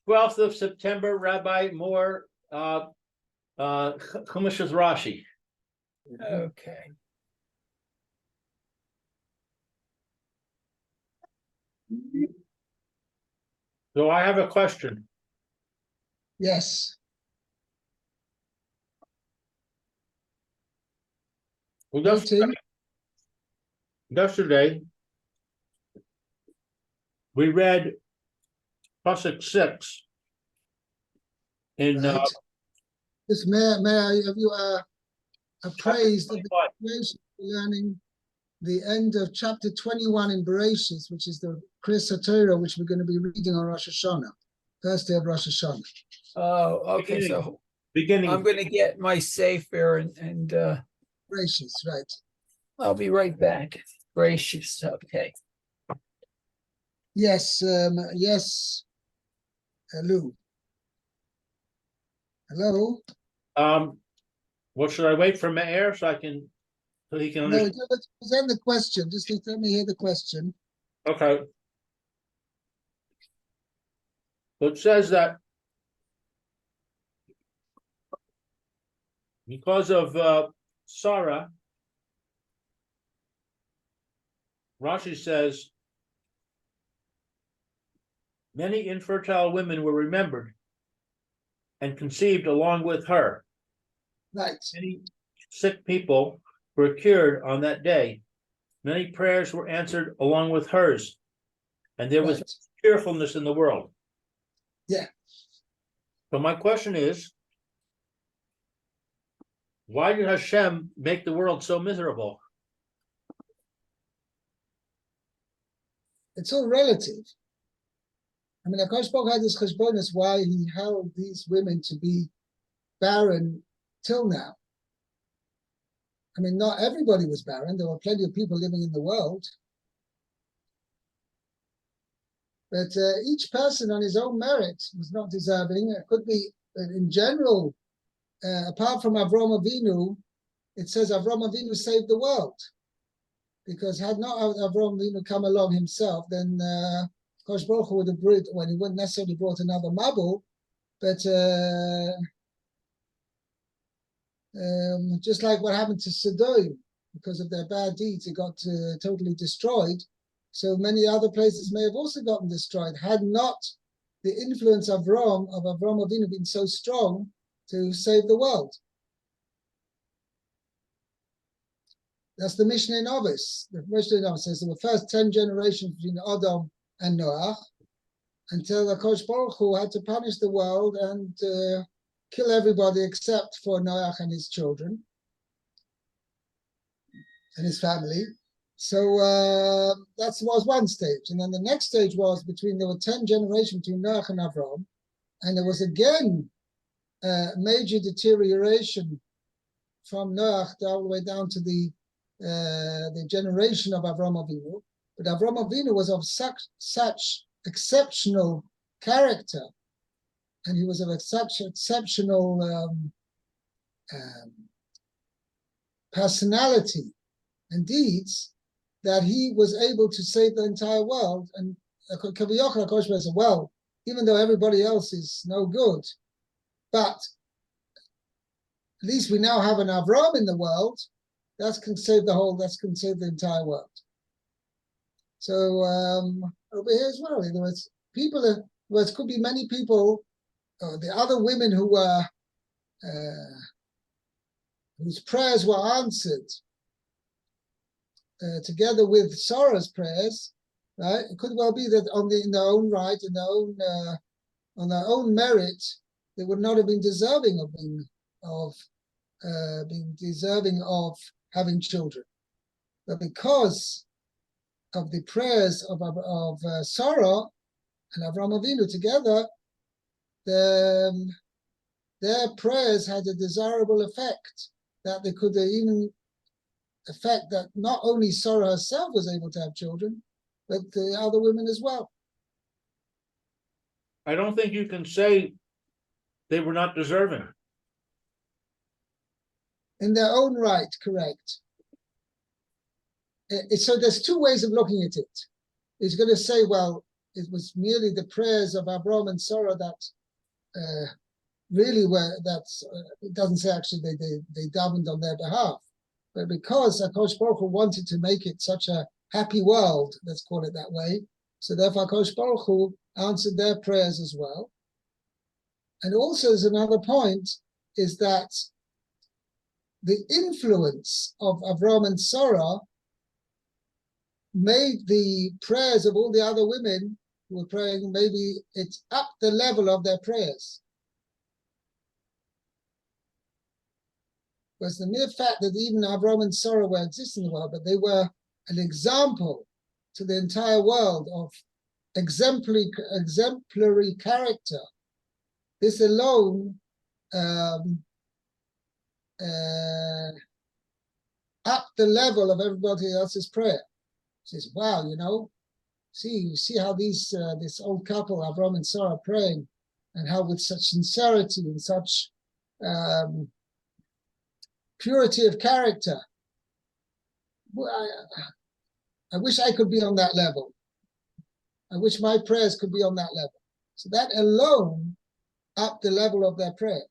12th of September, Rabbi Moore, Humash's Rashi. Okay. So I have a question. Yes. Well, Waiting. yesterday, we read Pasuk 6 in Right. Just may I have you appraised of the 25. situation for learning the end of chapter 21 in Bereshit, which is the Kriyas HaTorah, which we're going to be reading on Rosh Hashanah, first day of Rosh Hashanah. Oh, okay. So beginning. I'm going to get my Sefer and Bereshit, right. I'll be right back. Gracious. Okay. Yes, yes. Hello. Hello. What should I wait for Meir so he can No, understand? let's present the question. Just let me hear the question. Okay. So it says that because of Sarah, Rashi says many infertile women were remembered and conceived along with her. Right. Many sick people were cured on that day. Many prayers were answered along with hers, and there was cheerfulness in the world. Yeah. So my question is, why did Hashem make the world so miserable? It's all relative. I mean, Akash Baruch had this cheshbonos why he held these women to be barren till now. I mean, not everybody was barren. There were plenty of people living in the world. But each person on his own merit was not deserving. It could be, in general, apart from Avram Avinu, it says Avram Avinu saved the world. Because had not Avram Avinu come along himself, then Kosh Baruch Hu would have brought, well, he wouldn't necessarily brought another Mabul, but just like what happened to Sodom, because of their bad deeds, it got totally destroyed. So many other places may have also gotten destroyed, had not the influence of Avram Avinu been so strong to save the world. That's the Mishnah in Ovis. The Mishnah in Ovis says there were first 10 generations between Adam and Noach, until the Kosh Baruch Hu had to punish the world and kill everybody except for Noach and his children and his family. So that was one stage. And then the next stage was there were 10 generations between Noach and Avram, and there was again major deterioration from Noach all the way down to the generation of Avram Avinu. But Avram Avinu was of such exceptional character, and he was of such exceptional personality and deeds that he was able to save the entire world. And Kaviyachal HaKosh said, well, even though everybody else is no good, but at least we now have an Avram in the world that can save the entire world. So over here as well, there was people, it could be many people, the other women who were, whose prayers were answered together with Sarah's prayers, right? It could well be that in their own right, on their own merit, they would not have been deserving of having children, but because of the prayers of Sarah and Avram Avinu together, their prayers had a desirable effect, that they could even affect that not only Sarah herself was able to have children, but the other women as well. I don't think you can say they were not deserving. In their own right, correct. So there's two ways of looking at it. He's going to say, well, it was merely the prayers of Avram and Sarah that really were, it doesn't say actually they davened on their behalf, but because HaKadosh Baruch Hu wanted to make it such a happy world, let's call it that way, so therefore HaKadosh Baruch Hu answered their prayers as well. And also, as another point, is that the influence of Avram and Sarah made the prayers of all the other women who were praying, maybe it's up the level of their prayers. Was the mere fact that even Avram and Sarah were existing in the world, but they were an example to the entire world of exemplary character. This alone up the level of everybody else's prayer. Says, wow, you see how these this old couple, Avram and Sarah, are praying, and how with such sincerity and such purity of character. I wish I could be on that level. I wish my prayers could be on that level. So that alone up the level of their prayer.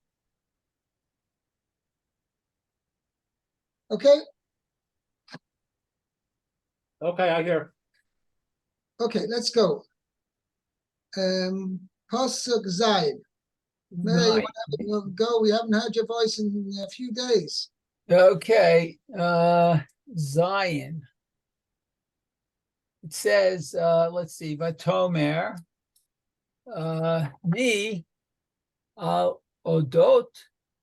Okay? Okay, I hear. Okay, let's go. Pasuk Zayin. Mary, Right. you want to go? We haven't heard your voice in a few days. Okay. Zion. It says, let's see, Vatomer, me, Odot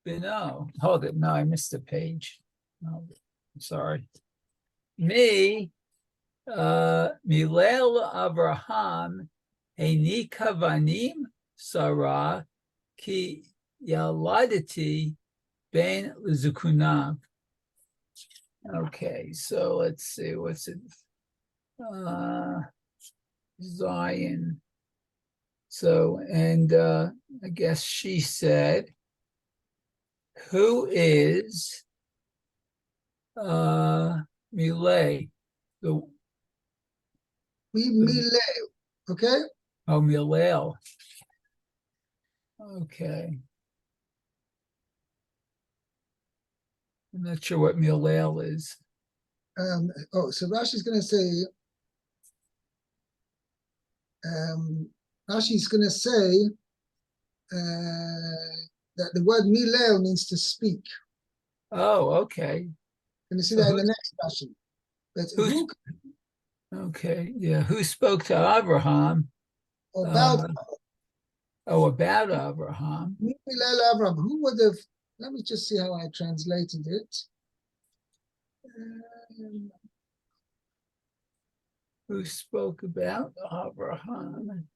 Bino. Hold it. No, I missed the page. Oh, I'm sorry. Me, Milel Abraham, Eini Kavanim Sarah, Ki Yaladiti Ben Lizukunav. Okay, so let's see, what's it? Zion. So, and I guess she said, who is Milay? Mileu, okay? Oh, Milel. Okay. I'm not sure what Milel is. So Rashi's going to say, Rashi's going to say that the word mileu means to speak. Oh, okay. Can you see So that in the next Rashi? But who okay, yeah. Who spoke to Abraham? about About Abraham. Milel Avram? Who would have? Let me just see how I translated it. Who spoke about Abraham?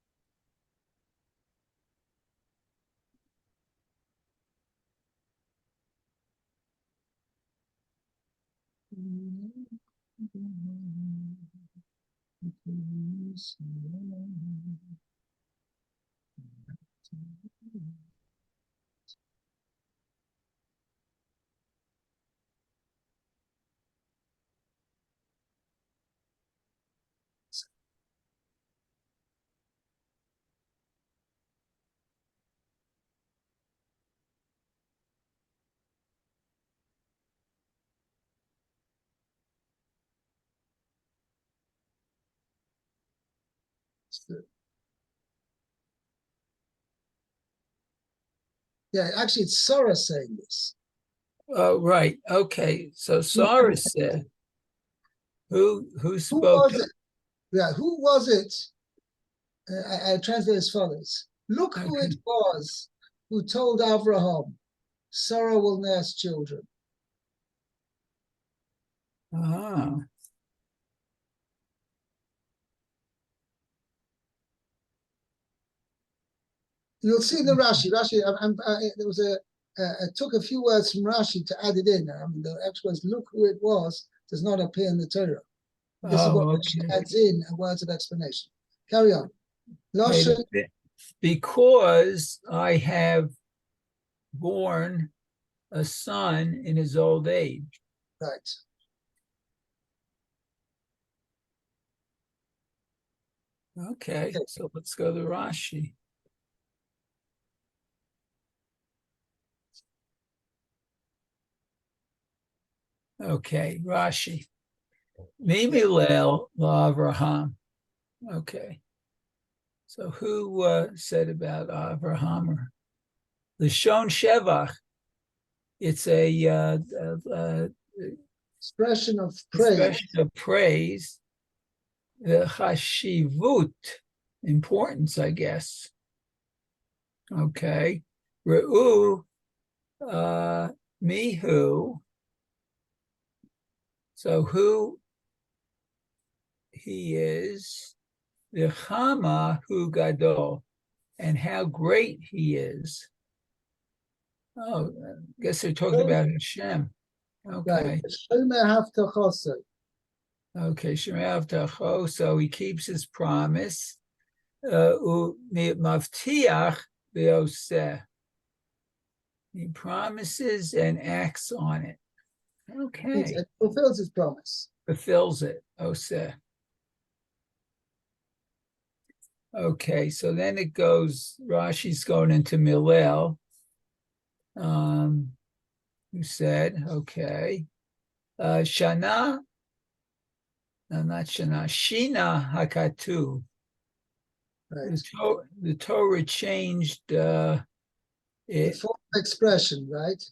Yeah, actually, it's Sarah saying this. Oh, right. Okay. So Sarah said, who Who spoke? was it? Yeah, who was it? I translate as follows. Look who it was who told Abraham, Sarah will nurse children. Ah, You'll see in the Rashi. There was I took a few words from Rashi to add it in. The actual words, look who it was, does not appear in the Torah. This is what Rashi okay. adds in words of explanation. Carry on. Lashon, Because I have born a son in his old age. right. Okay, so let's go to Rashi. Okay, Rashi. Mimilel Avraham. Okay. So who said about Avraham? Or Lashon Shevach. It's a Expression of praise. expression of praise. The chashivut, importance, I guess. Okay. Re'u mihu. So who he is, the chama hu gadol, and how great he is. Oh, I guess they're talking about Hashem. Okay. Right. Shomer Haftachosai. Okay, Shemei Avtacho, so he keeps his promise. Mavtiach v'oseh. He promises and acts on it. Okay, It fulfills his promise. fulfills it. Oseh. Okay, so then it goes. Rashi's going into Milel. Who said, okay, Shana. No, not Shana. Shina Hakatu. Right. The Torah changed The it. form of expression, right?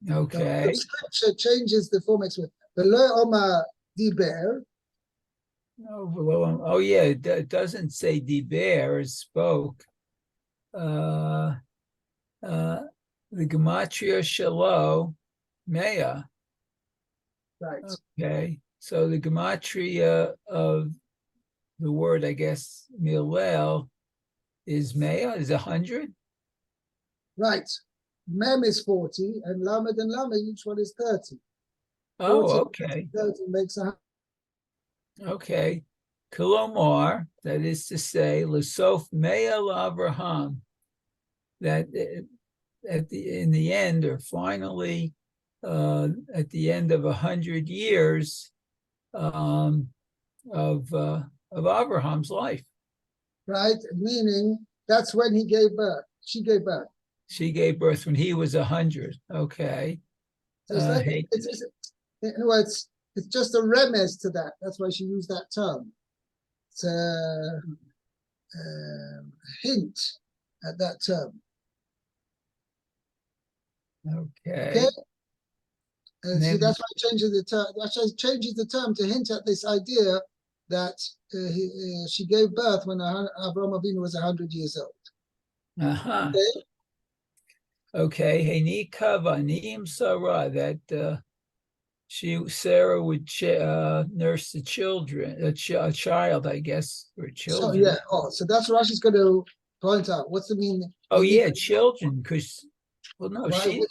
Okay. The scripture changes the form of expression. The Lo Oma Diber. Oh yeah, it doesn't say Diber, it spoke. The Gematria Shalo Mea. Right. Okay. So the Gematria of the word, I guess, Milel is Mea, is 100. Right. Mem is 40, and Lamed and Lamed, each one is 30. Oh, 40, okay. 30 makes 100. Okay. Kilomar, that is to say, Lesof Mea Avraham, that in the end, or finally, at the end of 100 years of Abraham's life. Right? Meaning that's when he gave birth. She gave birth. She gave birth when he was 100. Okay. So it's like, in other words, it's just a remez to that. That's why she used that term. It's a hint at that term. Okay. So that's why it changes the term. That's why it changes the term to hint at this idea that she gave birth when Avraham Avinu was 100 years old. Uh-huh. Okay. Okay. Henika vanim Sarah, that Sarah would nurse the children, a child, I guess, or children. So yeah. Oh, so that's what Rashi's going to point out. What's the meaning? Oh yeah, children. Because she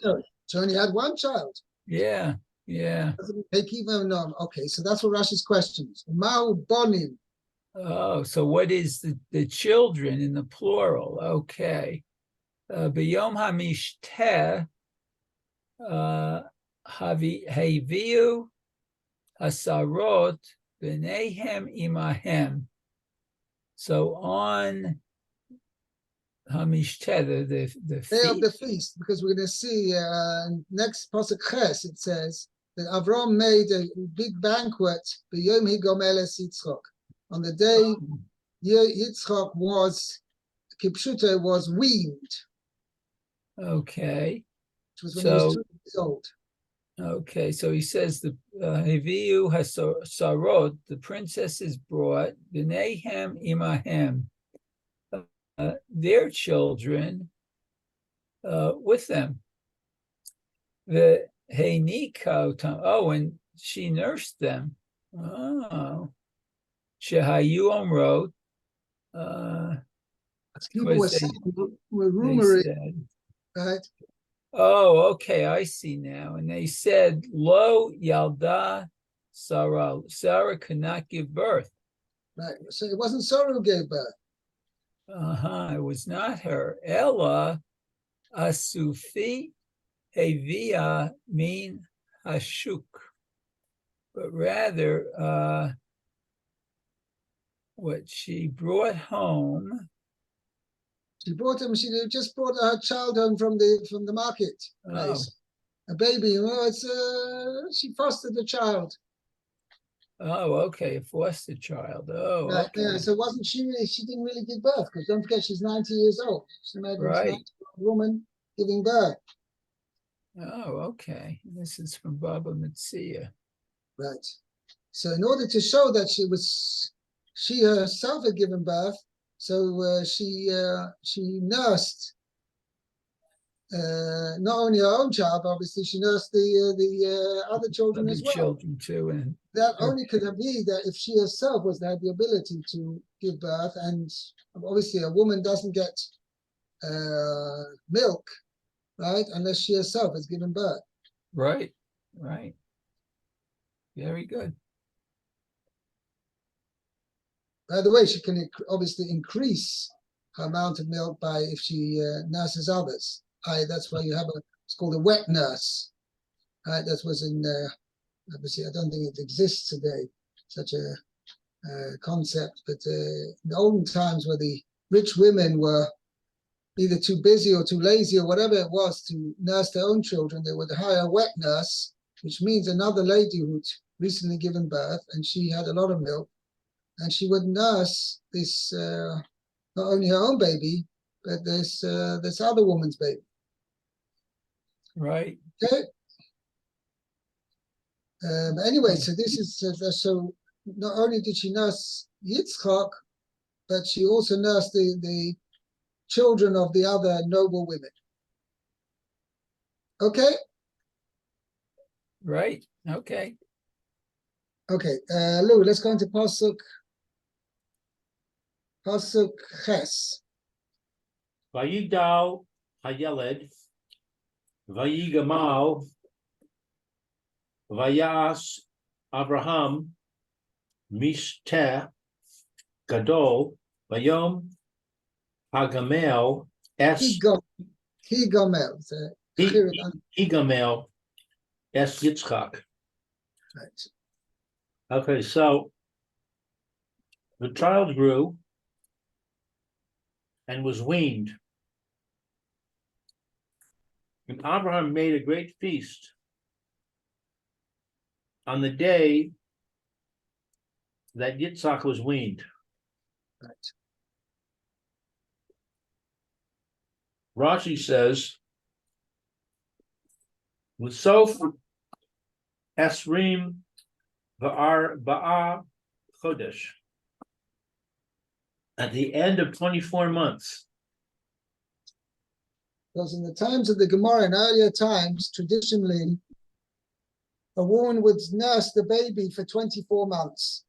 only had one child. Yeah. Doesn't make even okay, so that's what Rashi's question is. Ma'u bonim. Oh, so what is the children in the plural? Okay. B'yom hamishteh haviu hasarot b'neihem imahem. So on Hamishteh, the Day of feast. the feast, because we're going to see next pasuk Ches, it says that Avram made a big banquet b'yom higomeles Yitzchok. On the day Yitzchok was Kipshuta was weaned. Okay. Which was when he was 2 years old. Okay, so he says the Heviu Hasarot, the princesses brought B'neihem Imahem, their children with them. The Heinika, and she nursed them. Oh, Shehayu Omrot. People were rumoring, right? Oh, okay, I see now. And they said, Lo Yalda Sarah. Sarah could not give birth. Right. So it wasn't Sarah who gave birth. It was not her. Ella Asufi Hevia Min Hashuk. But rather, what she brought home. She brought him. She just brought her child home from the market place. A baby. She fostered the child. Oh, okay, a foster child. Oh, Right. okay. Yeah. So wasn't she really? She didn't really give birth because don't forget she's 90 years old. She made a Right. 90-year-old woman giving birth. Oh, okay. This is from Baba Metzia. Right. So in order to show that she herself had given birth, so she nursed not only her own child, obviously she nursed the other children Other as well. children too, and That only could be that if she herself was to have the ability to give birth, and obviously a woman doesn't get milk, right, unless she herself has given birth. right. Very good. By the way, she can obviously increase her amount of milk by if she nurses others. That's why you have it's called a wet nurse. Right, that was in obviously I don't think it exists today, such a concept. But in the olden times, where the rich women were either too busy or too lazy or whatever it was to nurse their own children, they would hire a wet nurse, which means another lady who'd recently given birth and she had a lot of milk, and she would nurse this not only her own baby, but this other woman's baby. Right. Okay. Anyway, so this is so. Not only did she nurse Yitzchak, but she also nursed the children of the other noble women. Okay. Right. Okay. Okay, Lou, let's go into Pasuk Ches. Vayigdal hayeled, vayigamal, vayas Abraham, mishteh gadol, vayom hagamel es Higomel. higamel es Yitzchak. Right. Okay, so the child grew and was weaned. And Abraham made a great feast on the day that Yitzchak was weaned. Right. Rashi says, L'sof esrim va'arba'a chodesh. At the end of 24 months. Because in the times of the Gemara, in earlier times, traditionally, a woman would nurse the baby for 24 months.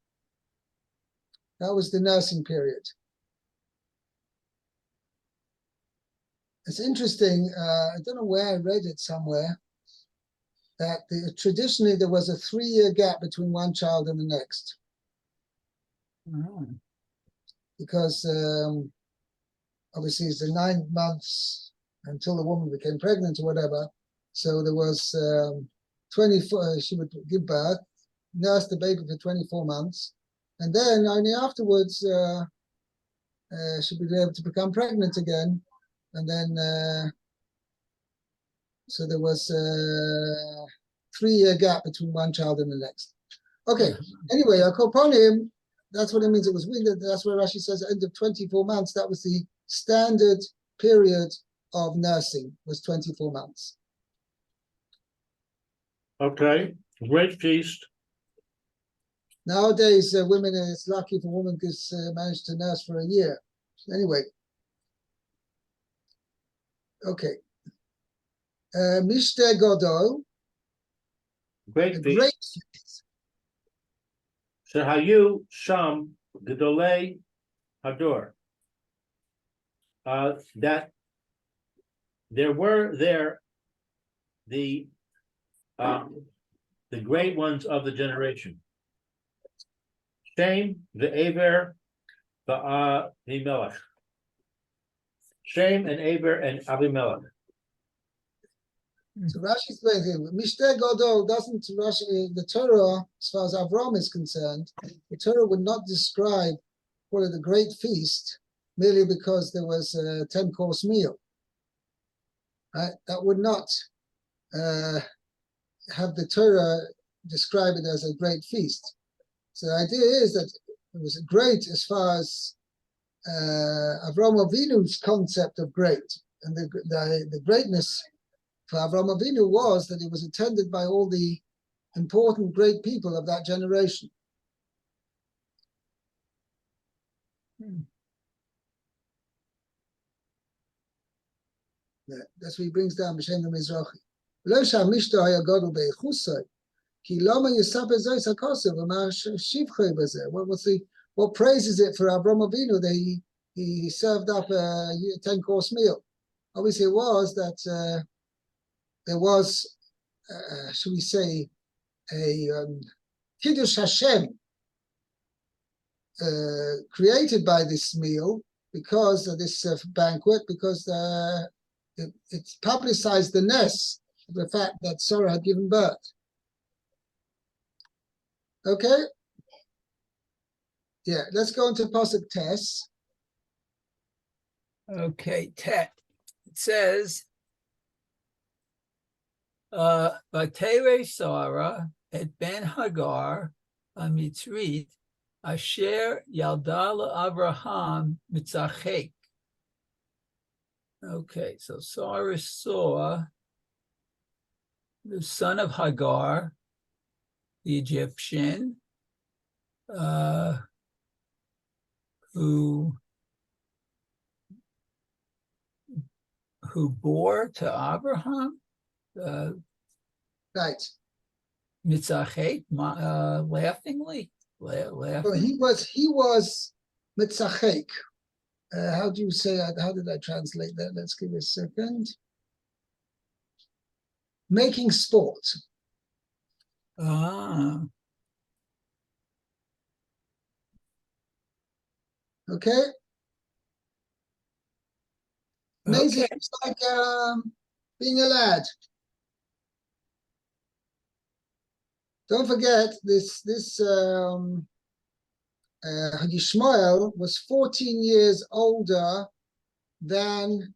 That was the nursing period. It's interesting, I don't know where I read it somewhere, that traditionally there was a 3-year gap between one child and the next. Oh. Because obviously it's the 9 months until the woman became pregnant or whatever. So there was 24, she would give birth, nurse the baby for 24 months, and then only afterwards she would be able to become pregnant again. And then, so there was a 3-year gap between one child and the next. Okay, anyway, Akoponim, that's what it means. It was weird. That's where Rashi says at the end of 24 months, that was the standard period of nursing, was 24 months. Okay, great feast. Nowadays, women, it's lucky if a woman can manage to nurse for a year. Anyway. Okay. Mishte Godol. Great feast. Great feast. Shehayu Sham Gedolei Hador. That there were there the great ones of the generation. Shem, the Aver, the Avimelech. Shem and Aver and Avimelech. So Rashi explains here, Mishte Godol doesn't Rashi, the Torah, as far as Avram is concerned, the Torah would not describe call it a great feast merely because there was a 10-course meal. Right? That would not have the Torah describe it as a great feast. So the idea is that it was great as far as Avraham Avinu's concept of great. And the greatness for Avraham Avinu was that it was attended by all the important great people of that generation. Yeah, that's what he brings down B'Shem Mizrahi. Lo sha'mishto haya gadol beichusay, ki lama yisaper zois hakosev v'mar shivchei b'zeh. What praise is it for Avraham Avinu that he served up a 10-course meal? Obviously, it was that there was, should we say, a Kiddush Hashem created by this meal, because of this banquet, because it publicized the ness of the fact that Sarah had given birth. Okay? Yeah, let's go into Pasuk Tes. Okay, Tet. It says, Vatere Sarah et ben Hagar Mitzrit Asher Yaldala Abraham Mitzachek. Okay, so Sarah saw the son of Hagar, the Egyptian, who bore to Abraham, Right. Mitzachek, laughingly. So he was Mitzachek. How do you say that? How did I translate that? Let's give it a second. Making sport. Ah, Okay? Amazing. okay. It's like being a lad. Don't forget this Yishmael was 14 years older than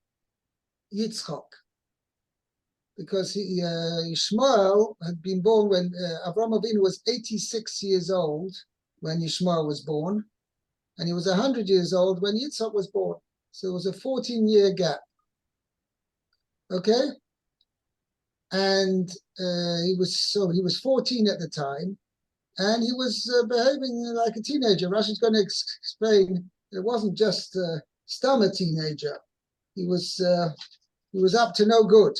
Yitzchak, because Yishmael had been born when Avraham Avinu was 86 years old when Yishmael was born, and he was 100 years old when Yitzchak was born. So it was a 14-year gap. Okay? And he was 14 at the time, and he was behaving like a teenager. Rashi's going to explain it wasn't just a teenager. He was up to no good.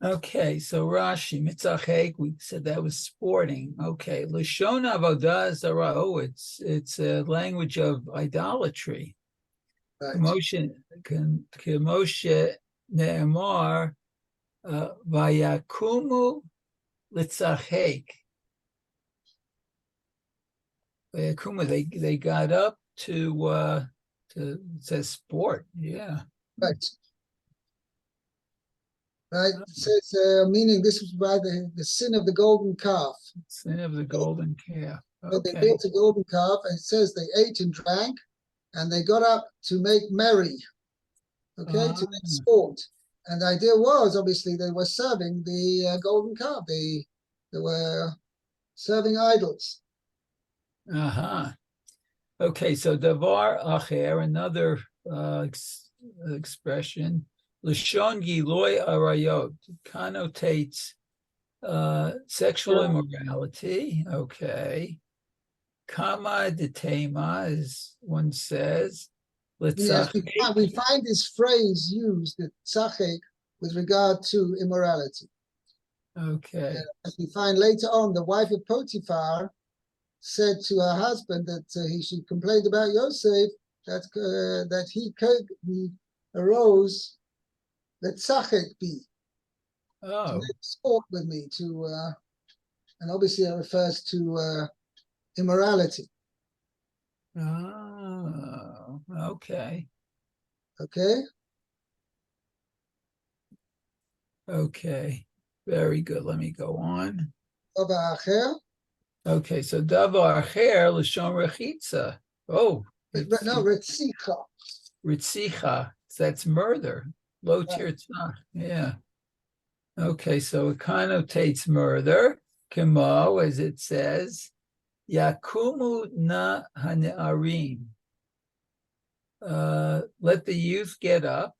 Okay, so Rashi, Mitzachek, we said that was sporting. Okay, Lashon Avodah Zarah, it's a language of idolatry. Right. Kemoshe Ne'emar Vayakumu Litzachek. Vayakumu, they got up to it says sport, yeah. Right. Right. It says, meaning this was by the sin of the golden calf. Sin of the golden calf. So they Okay. built a golden calf, and it says they ate and drank, and they got up to make merry. Okay, to make sport. And the idea was, obviously, they were serving the golden calf. They were serving idols. Okay, so davar acher, another expression, lashon giloy arayot, connotates sexual immorality. Okay, kama detema, as one says. Yes, we find this phrase used, the tzachek, with regard to immorality. Okay. As we find later on, the wife of Potiphar said to her husband that she complained about Yosef, that he arose, let tzachek be, to make sport with me, and obviously it refers to immorality. Oh, okay. Okay? Okay, very good. Let me go on. Davar acher. Okay, so davar acher l'shon rechitza. Oh, No, Ritzicha. ritzicha. That's murder. Lo Right. tirtzach. Yeah. Okay, so it connotates murder. Kemo, as it says, Yakumu na hane'arim. Let the youth get up.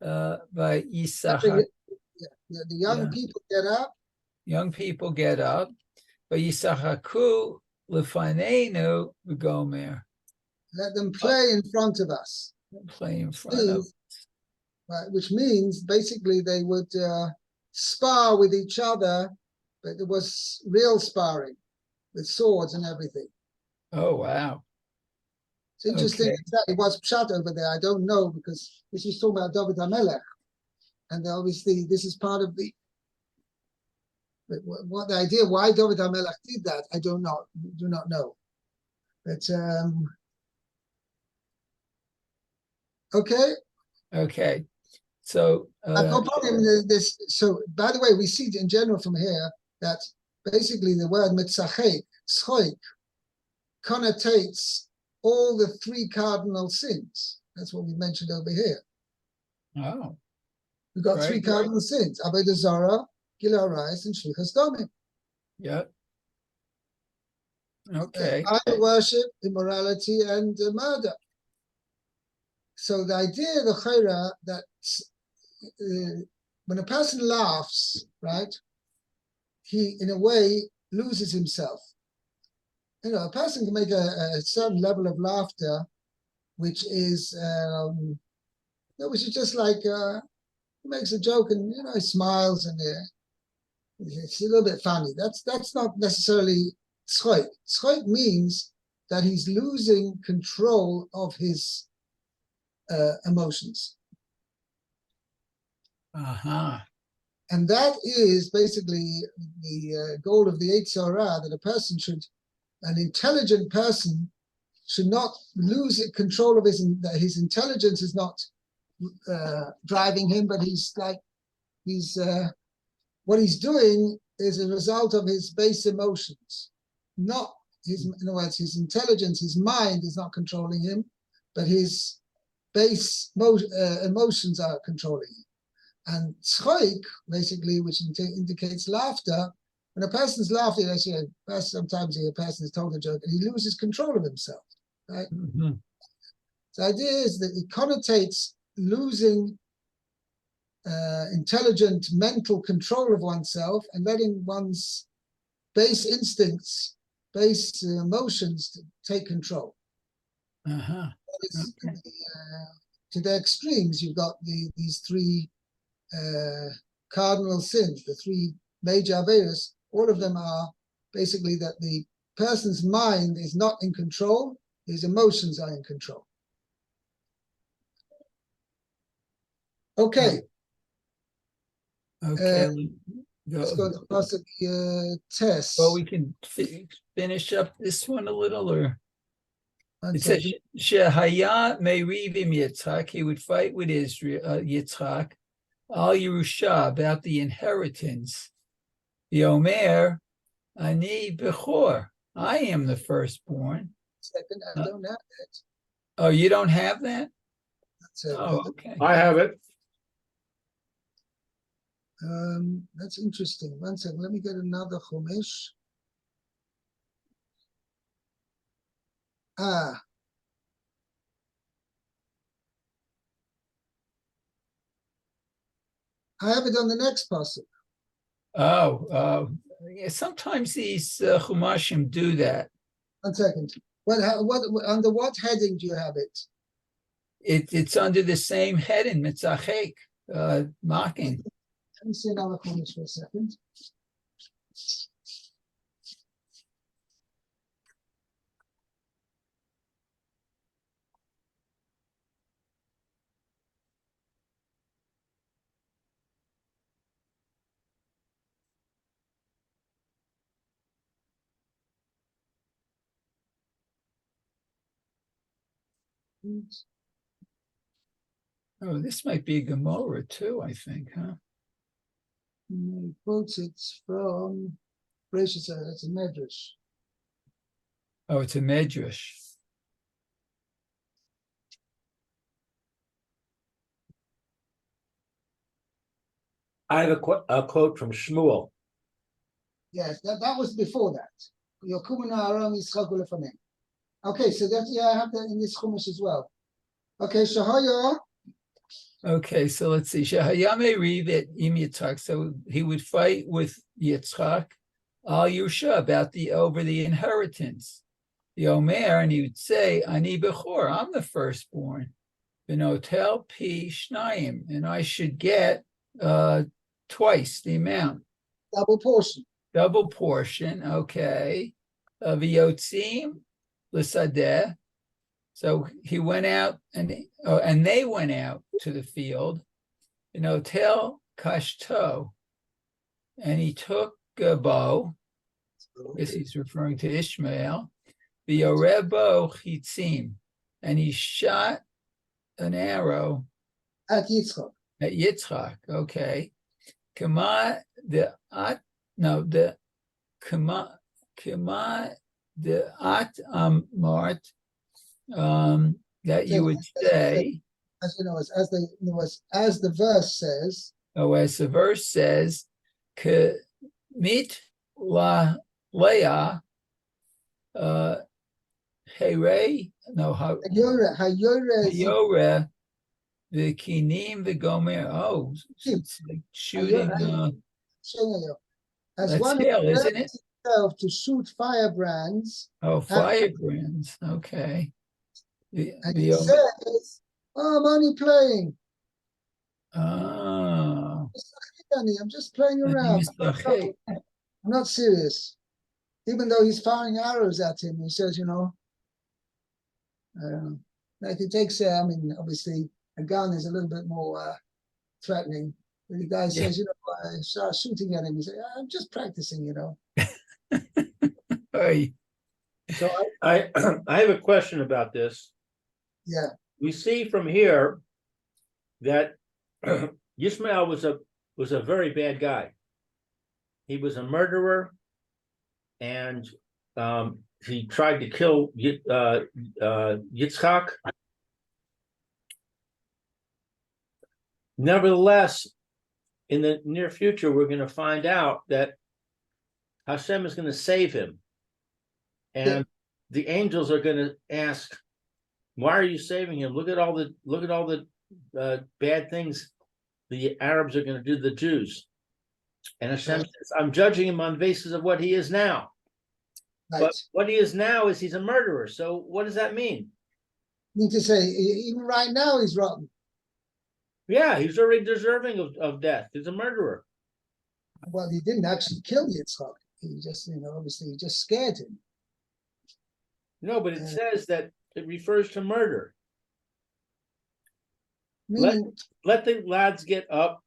By Yisachar. The young people get up. Young people get up. By Yisachaku lefanenu v'gomer. Let them play in front of us. Play in front of. Right, which means basically they would spar with each other, but there was real sparring with swords and everything. Oh, wow. It's interesting Okay. exactly what's shot over there. I don't know, because this is talking about David HaMelech. And obviously this is part of the what the idea why David HaMelech did that, I do not know. But okay. Okay. So No problem. This. So by the way, we see in general from here that basically the word mitzachek, schoik, connotates all the three cardinal sins. That's what we mentioned over here. oh, We've got very three good. cardinal sins: avodah zarah, gilui arayis, and shlichus domim. Yep. Okay. Idol worship, immorality, and murder. So the idea, the chayra, that when a person laughs, right, he in a way loses himself. You know, a person can make a certain level of laughter, which is just like he makes a joke and he smiles and it's a little bit funny. That's not necessarily tzchoik. Tzchoik means that he's losing control of his emotions. Uh-huh. And that is basically the goal of the Yetzer Hara, that an intelligent person should not lose control of his intelligence is not driving him, but what he's doing is a result of his base emotions, not in other words, his intelligence, his mind is not controlling him, but his base emotions are controlling him. And tzchoik, basically, which indicates laughter, when a person's laughing, sometimes a person is told a joke and he loses control of himself, right? Mm-hmm. The idea is that it connotates losing intelligent mental control of oneself and letting one's base instincts, base emotions to take control. Uh-huh. Okay. To the extremes, you've got these three cardinal sins, the three major averos. All of them are basically that the person's mind is not in control, his emotions are in control. Okay. Okay. Let's go to pasuk test. Well, we can finish up this one a little, or it says second. Shehaya Merivim Yitzhak, he would fight with Israel, Yitzhak, Al Yerusha, about the inheritance. The Omer, Ani Bechor, I am the firstborn. Second, I don't have that. Oh, you don't have that? Oh, okay. I have it. That's interesting. One second, let me get another Humash. I have it on the next pasuk. Yeah, sometimes these Humashim do that. 1 second. What under what heading do you have it? It's under the same heading, Mitzachek, mocking. Let me see another Humash for a second. Oh, this might be a Gemara too, I think, huh? Quotes it from Gracious, it's a medrash. Oh, it's a medrash. I have a quote from Shmuel. Yes, that was before that. Yokumuna Aram Yitzchak Ulefanim. Okay, so that I have that in this Chumash as well. Okay, Shahaya. Okay, so let's see. Shahayame Rivet Im Yitzchak. So he would fight with Yitzchak al Yusha about over the inheritance. The Omer, and he would say, Ani Bechor, I'm the firstborn. Benotel Pi Shnayim, and I should get twice the amount. Double portion. Double portion, okay. V'yotzim l'sadeh. So he went out, and they went out to the field. Tel kashto, and he took a bow. I guess he's referring to Ishmael. V'yorebo chitzim, and he shot an arrow At Yitzchak. At Yitzchak, okay. Kama the at kama the at mart that you would say, as you know, as the verse says. Oh, as the verse says, mit la leah Hayre, no, Hayore, the Kinim, the Gomer. Oh, it's like shooting. As That's one hail, who isn't it? himself to shoot firebrands. Oh, firebrands. Okay. And he says, "Oh, I'm only playing. Oh. I'm just playing around. I'm not serious." Even though he's firing arrows at him, he says, like it takes, obviously a gun is a little bit more threatening. But the guy says, I start shooting at him. He says, I'm just practicing, Hey. So I have a question about this. Yeah. We see from here that Yishmael was a very bad guy. He was a murderer, and he tried to kill Yitzchak. Nevertheless, in the near future, we're going to find out that Hashem is going to save him, and the angels are going to ask, "Why are you saving him? Look at all the bad things the Arabs are going to do to the Jews." And Hashem says, "I'm judging him on the basis of what he is now." Right. But what he is now is he's a murderer. So what does that mean? I mean to say, even right now he's rotten. Yeah, he's already deserving of death. He's a murderer. Well, he didn't actually kill Yitzchak. He just, obviously he just scared him. No, but it says that it refers to murder. Meaning, let the lads get up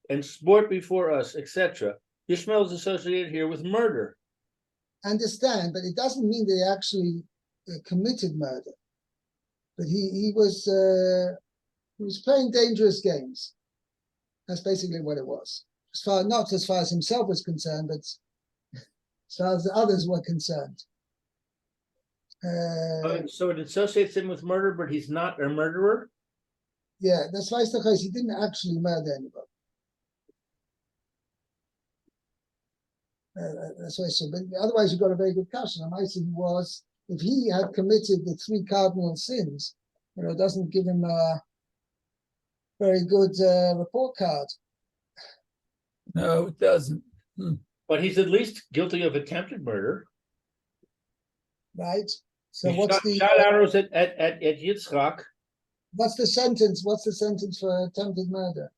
and sport before us, etc. Ishmael is associated here with murder. Understand, but it doesn't mean they actually committed murder. But he was playing dangerous games. That's basically what it was. Not as far as himself was concerned, but as far as the others were concerned. So it associates him with murder, but he's not a murderer? Yeah, that's why he didn't actually murder anybody. That's why I said, but otherwise you've got a very good question. I might say he was, if he had committed the 3 cardinal sins, it doesn't give him a very good report card. No, it doesn't. But he's at least guilty of attempted murder. Right. So he shot arrows at Yitzchak. What's the sentence? What's the sentence for attempted murder?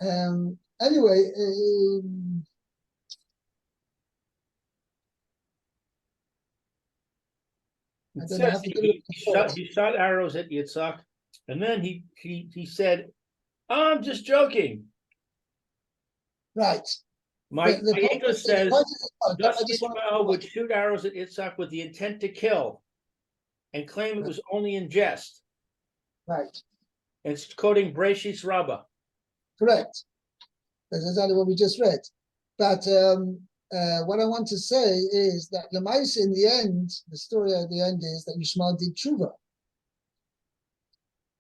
Anyway, it says he shot arrows at Yitzchak, and then he said, "Oh, I'm just joking." Right. My English says, "Thus Ishmael would shoot arrows at Yitzchak with the intent to kill, and claim it was only in jest." Right. It's quoting Breshis Rabbah. Correct. That's exactly what we just read. But what I want to say is that Lemais, in the end, the story at the end is that Yishmael did tshuva.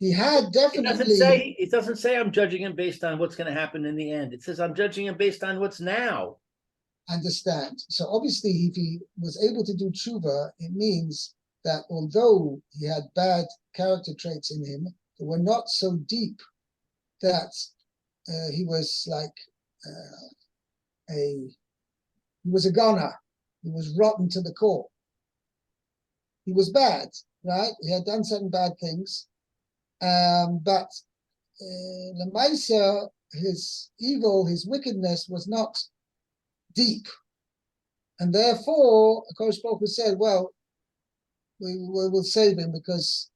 He had definitely. It doesn't say I'm judging him based on what's going to happen in the end. It says I'm judging him based on what's now. Understand. So obviously, if he was able to do tshuva, it means that although he had bad character traits in him, they were not so deep that he was like he was a goner. He was rotten to the core. He was bad, right? He had done certain bad things, but Lemaisa, his evil, his wickedness was not deep, and therefore, Kodesh Baruch Hu said, "Well, we will save him because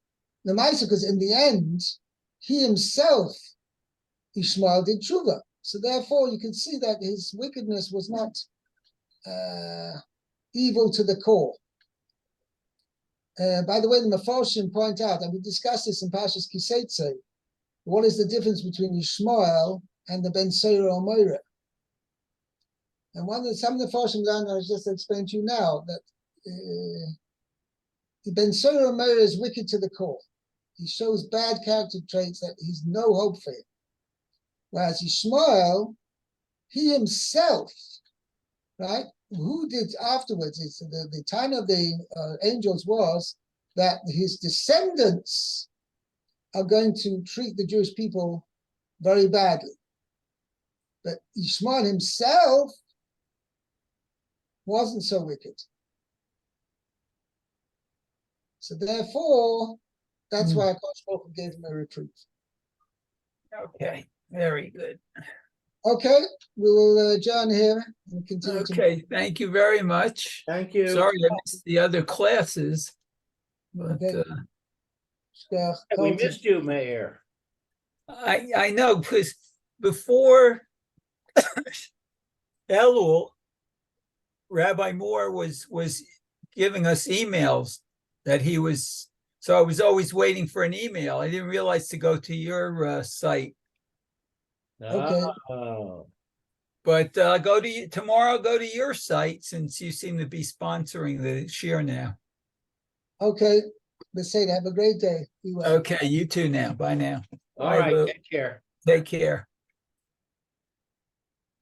Lemaisa, because in the end, he himself, Ishmael, did tshuva. So therefore, you can see that his wickedness was not evil to the core." By the way, the Mefarshim point out, and we discussed this in Parshas Kiseitze, what is the difference between Yishmael and the Ben Sora or Moira? And some of the Mefarshim learned, I just explained to you now, that the Ben Sora or Moira is wicked to the core. He shows bad character traits that he's no hope for him. Whereas Yishmael, he himself, right? Who did afterwards? It's the time of the angels was that his descendants are going to treat the Jewish people very badly. But Ishmael himself wasn't so wicked. So therefore, that's why Kodesh Baruch Hu gave him a reprieve. Okay, very good. Okay, we will adjourn here and continue. Okay, thank you very much. Thank you. Sorry I missed the other classes, but Okay. We missed you, Mayor. I know because before Elul, Rabbi Moore was giving us emails that he was, so I was always waiting for an email. I didn't realize to go to your site. Okay. Oh. But tomorrow, go to your site since you seem to be sponsoring the share now. Okay. Let's say have a great day. Be well. Okay, you too now. Bye now. All Bye, right, Lou. take care. Take care.